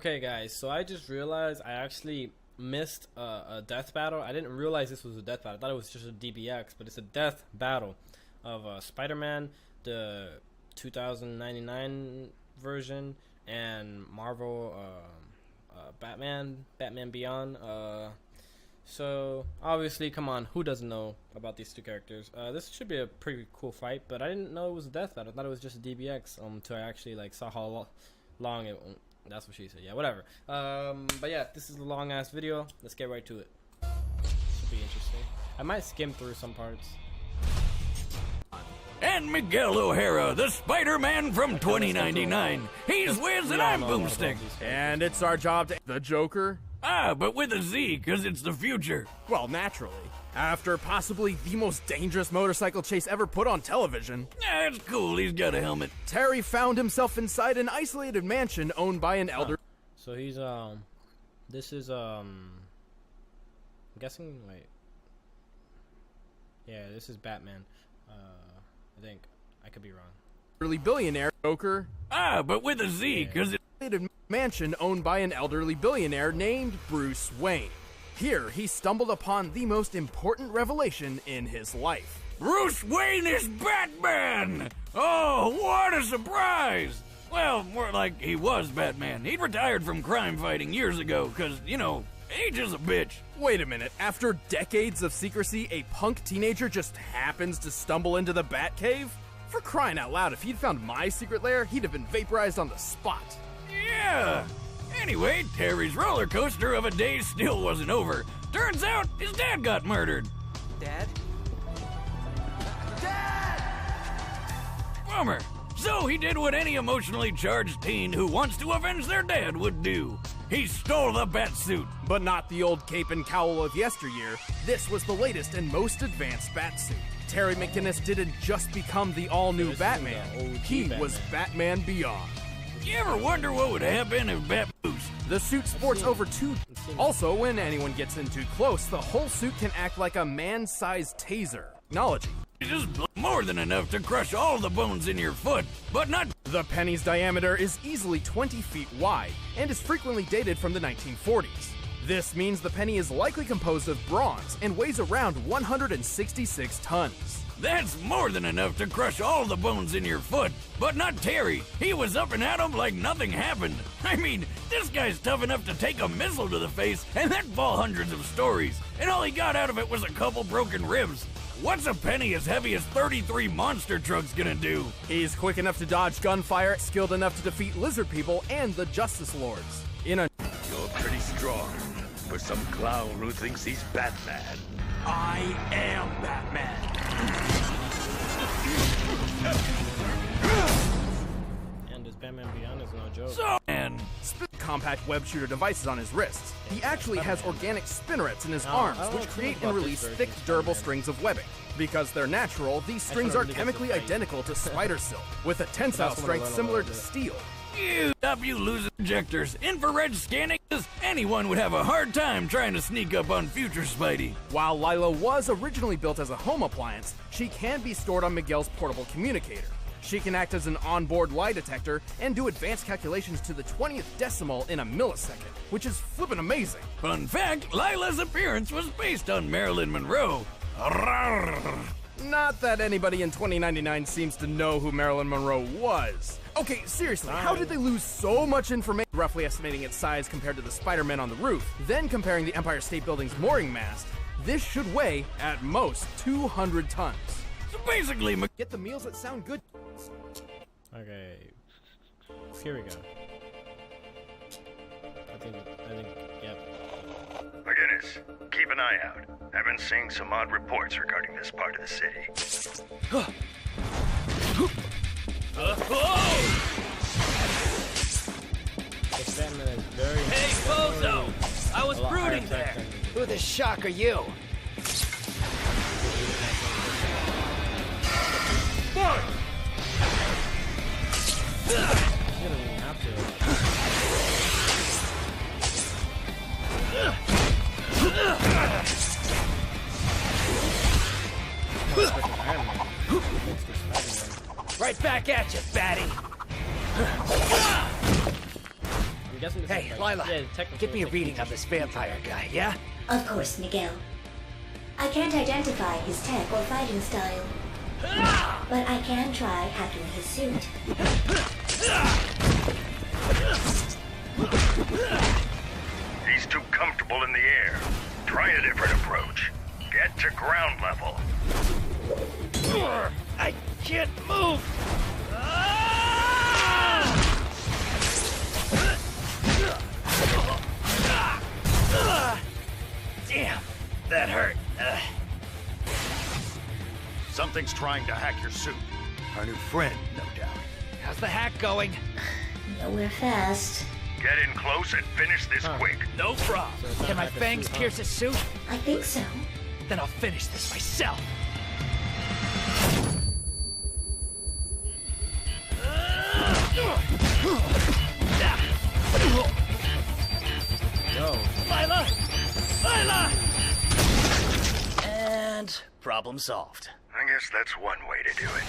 Okay, guys, so I just realized I actually missed a death battle. I didn't realize this was a death battle. I thought it was just a DBX, but it's a death battle of Spider-Man, the 2099 version, and Marvel Batman Beyond. So obviously, come on, who doesn't know about these two characters? This should be a pretty cool fight, but I didn't know it was a death battle. I thought it was just a DBX until I actually saw how long it. That's what she said. Yeah, whatever. But yeah, this is a long ass video. Let's get right to it. Should be interesting. I might skim through some parts. And Miguel O'Hara, the Spider-Man from 2099. He's Wiz and I'm Boomstick. And it's our job to... The Joker? Ah, but with a Z, because it's the future. Well, naturally. After possibly the most dangerous motorcycle chase ever put on television, Yeah, it's cool, he's got a helmet. Terry found himself inside an isolated mansion owned by an elder... So he's, this is, I'm guessing, wait. Yeah, this is Batman. I think. I could be wrong. elderly billionaire. Joker? Ah, but with a Z, because it's... Isolated mansion owned by an elderly billionaire named Bruce Wayne. Here, he stumbled upon the most important revelation in his life. Bruce Wayne is Batman! Oh, what a surprise! Well, more like he was Batman. He'd retired from crime fighting years ago, because, you know, age is a bitch. Wait a minute, after decades of secrecy, a punk teenager just happens to stumble into the Batcave? For crying out loud, if he'd found my secret lair, he'd have been vaporized on the spot. Yeah! Anyway, Terry's roller coaster of a day still wasn't over. Turns out, his dad got murdered. Dad? Bummer. So he did what any emotionally charged teen who wants to avenge their dad would do. He stole the Batsuit. But not the old cape and cowl of yesteryear. This was the latest and most advanced Batsuit. Terry McGinnis didn't just become the all-new This is Batman. the OG He Batman. was Batman Beyond. You ever wonder what would happen if Bat boost? The suit sports over two. Also, when anyone gets in too close, the whole suit can act like a man-sized taser. Technology. Just more than enough to crush all the bones in your foot, but not... The penny's diameter is easily 20 feet wide and is frequently dated from the 1940s. This means the penny is likely composed of bronze and weighs around 166 tons. That's more than enough to crush all the bones in your foot, but not Terry. He was up and at 'em like nothing happened. I mean, this guy's tough enough to take a missile to the face and then fall hundreds of stories, and all he got out of it was a couple broken ribs. What's a penny as heavy as 33 monster trucks gonna do? He's quick enough to dodge gunfire, skilled enough to defeat lizard people and the Justice Lords. In a You're pretty strong for some clown who thinks he's Batman. I am Batman. And this Batman Beyond is no joke. So, and compact web shooter devices on his wrists. He actually has organic spinnerets in his arms, I don't which know create about and this release version thick, of durable Spider-Man. strings of webbing. Because they're natural, these strings are really get to chemically fight. identical to spider silk, with a tensile That's what I strength learned similar about to it. steel. you stop you losing injectors. Infrared scanning. Anyone would have a hard time trying to sneak up on future Spidey. While Lila was originally built as a home appliance, she can be stored on Miguel's portable communicator. She can act as an onboard lie detector and do advanced calculations to the 20th decimal in a millisecond, which is flippin' amazing. Fun fact, Lila's appearance was based on Marilyn Monroe. Arrgh. Not that anybody in 2099 seems to know who Marilyn Monroe was. Okay, seriously, how did they lose so much information? Roughly estimating its size compared to the Spider-Man on the roof, then comparing the Empire State Building's mooring mast, this should weigh, at most, 200 tons. So basically, Get the meals that sound good. Okay. Here we go. I think, yep. McGinnis, keep an eye out. I've been seeing some odd reports regarding this part of the city. This Batman is very... Hey, Bozo! I was a lot higher brooding tech there. than- Who the shock are you? You don't even have to. Freaking Iron Man. Thanks to Spider-Man. Right back at you, Batty. I'm guessing this Hey, is like, Lila, yeah, technical give me a technical reading of this vampire guy, yeah? Of course, Miguel. I can't identify his tech or fighting style, but I can try hacking his suit. He's too comfortable in the air. Try a different approach. Get to ground level. I can't move! Damn, that hurt. Something's trying to hack your suit. Our new friend, no doubt. How's the hack going? Nowhere fast. Get in close and finish this quick. No problem. So it's not Can my like a fangs suit, huh? pierce his suit? I think so. Then I'll finish this myself. Yo, Lila! Lila! And problem solved. I guess that's one way to do it.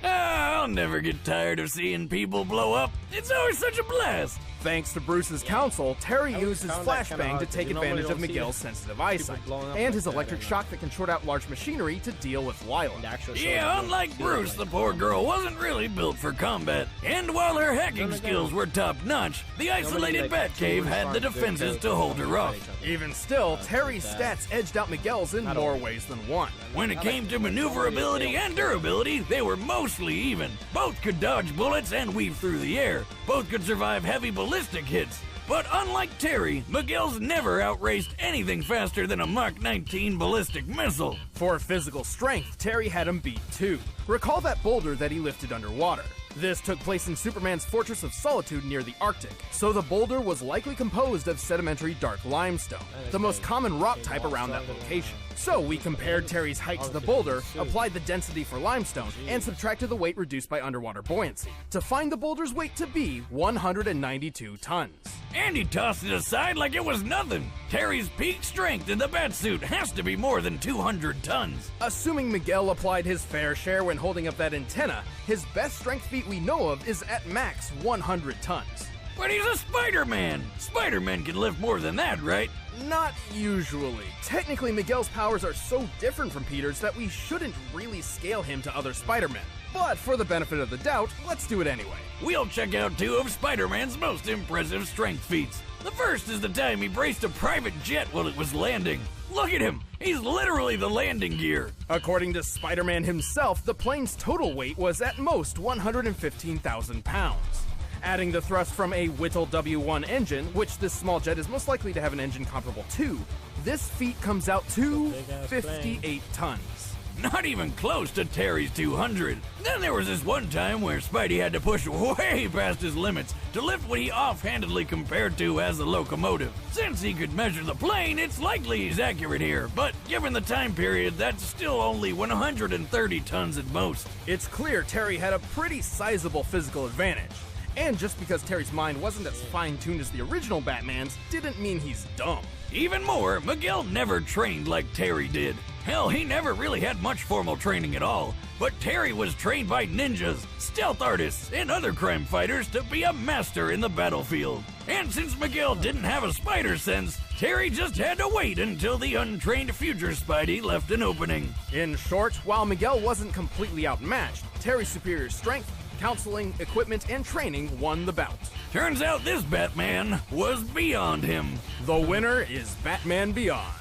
I'll never get tired of seeing people blow up. It's always such a blast. Thanks to Bruce's counsel, Terry I always used his found that kinda flashbang to hard, 'cause take you normally advantage of don't see Miguel's sensitive eyesight, blowing up and like his that, electric and, shock that can short out large machinery to deal with Lila. the actual show Yeah, that unlike feels Bruce, the like- poor girl wasn't really built for combat. And while her hacking again, skills were top-notch, the isolated like, Batcave had the two responsive defenses to characters hold her off. fight each other. Even still, Terry's that. stats edged out Miguel's in Not more all. ways than one. When it came to maneuverability and durability, they were mostly even. Both could dodge bullets and weave through the air. Both could survive heavy ballistic hits. But unlike Terry, Miguel's never outraced anything faster than a Mach 19 ballistic missile. For physical strength, Terry had him beat too. Recall that boulder that he lifted underwater. This took place in Superman's Fortress of Solitude near the Arctic, so the boulder was likely composed of sedimentary dark limestone, the most common rock type around that location. So we compared Terry's height to the boulder, applied the density for limestone, and subtracted the weight reduced by underwater buoyancy, to find the boulder's weight to be 192 tons. And he tossed it aside like it was nothing. Terry's peak strength in the Batsuit has to be more than 200 tons. Assuming Miguel applied his fair share when holding up that antenna, his best strength feat we know of is at max 100 tons. But he's a Spider-Man. Spider-Man can lift more than that, right? Not usually. Technically, Miguel's powers are so different from Peter's that we shouldn't really scale him to other Spider-Men. But for the benefit of the doubt, let's do it anyway. We'll check out two of Spider-Man's most impressive strength feats. The first is the time he braced a private jet while it was landing. Look at him! He's literally the landing gear. According to Spider-Man himself, the plane's total weight was at most 115,000 pounds. Adding the thrust from a Whittle W1 engine, which this small jet is most likely to have an engine comparable to, this feat comes out to Big-ass 58 tons. Not even close to Terry's 200. Then there was this one time where Spidey had to push way past his limits to lift what he offhandedly compared to as a locomotive. Since he could measure the plane, it's likely he's accurate here, but given the time period, that's still only 130 tons at most. It's clear Terry had a pretty sizable physical advantage. And just because Terry's mind wasn't as fine-tuned as the original Batman's, didn't mean he's dumb. Even more, Miguel never trained like Terry did. Hell, he never really had much formal training at all. But Terry was trained by ninjas, stealth artists, and other crime fighters to be a master in the battlefield. And since Miguel didn't have a spider sense, Terry just had to wait until the untrained future Spidey left an opening. In short, while Miguel wasn't completely outmatched, Terry's superior strength, counseling, equipment, and training won the bout. Turns out this Batman was beyond him. The winner is Batman Beyond.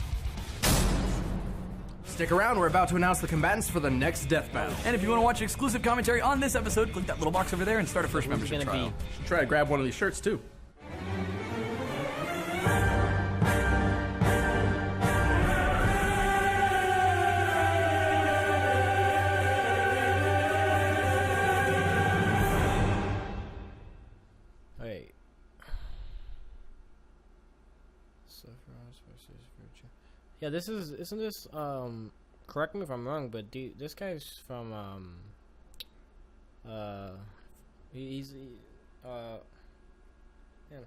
Stick around, we're about to announce the combatants for the next death battle. And if you want to watch exclusive commentary on this episode, click that little box over there and start a first membership gonna trial. be? Try to grab one of these shirts too. Wait. Sephiroth versus Virgil. Yeah, isn't this correct me if I'm wrong, but this guy's from he's I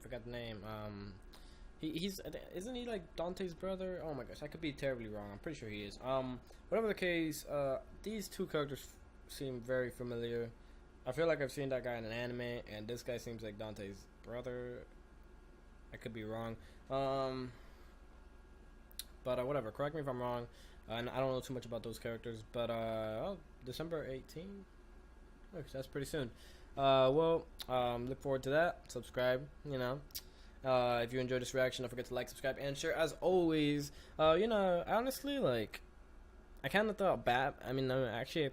forgot the name. He's isn't he like Dante's brother? Oh my gosh, I could be terribly wrong. I'm pretty sure he is. Whatever the case, these two characters seem very familiar. I feel like I've seen that guy in an anime, and this guy seems like Dante's brother. I could be wrong. But whatever. Correct me if I'm wrong. And I don't know too much about those characters. But December 18th. Look, that's pretty soon. Look forward to that. Subscribe. You know. If you enjoyed this reaction, don't forget to like, subscribe, and share. As always, honestly, like, I kind of thought I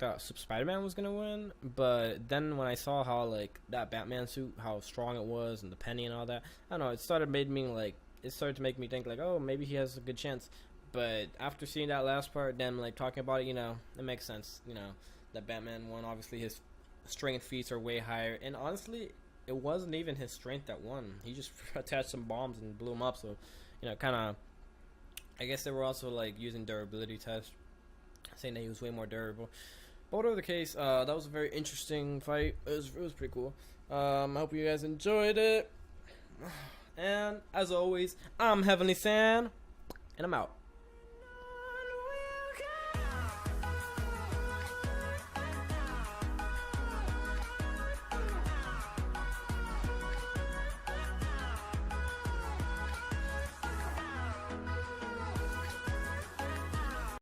thought Spider-Man was gonna win, but then when I saw how, like, that Batman suit, how strong it was, and the penny and all that, I don't know, it started to make me think, like, oh, maybe he has a good chance. But after seeing that last part, them, like, talking about it, you know, it makes sense, you know, that Batman won. Obviously, his strength feats are way higher, and honestly, it wasn't even his strength that won. He just attached some bombs and blew them up. So, you know, kind of, I guess they were also, like, using durability tests, saying that he was way more durable. But whatever the case, that was a very interesting fight. It was pretty cool. I hope you guys enjoyed it. And as always, I'm Heavenly Sam, and I'm out.